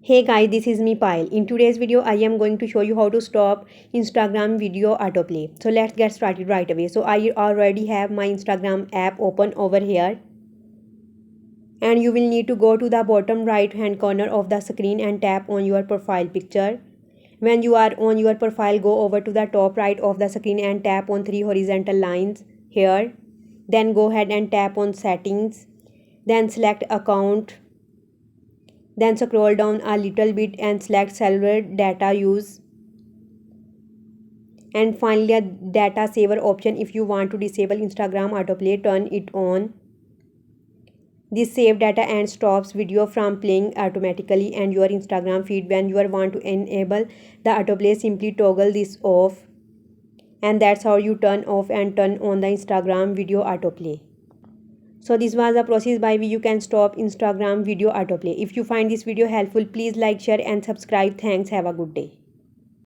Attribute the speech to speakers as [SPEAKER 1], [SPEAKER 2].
[SPEAKER 1] Hey guys, this is me Pile. In today's video, I am going to show you how to stop Instagram video autoplay. So let's get started right away. So I already have my Instagram app open over here. And you will need to go to the bottom right hand corner of the screen and tap on your profile picture. When you are on your profile, go over to the top right of the screen and tap on three horizontal lines here. Then go ahead and tap on settings. Then select account. Then scroll down a little bit and select cellular data use. And finally a data saver option. If you want to disable Instagram autoplay, turn it on. This save data and stops video from playing automatically and your Instagram feed. When you want to enable the autoplay, simply toggle this off. And that's how you turn off and turn on the Instagram video autoplay. So this was the process by which you can stop Instagram video autoplay. If you find this video helpful, please like, share and subscribe. Thanks. Have a good day.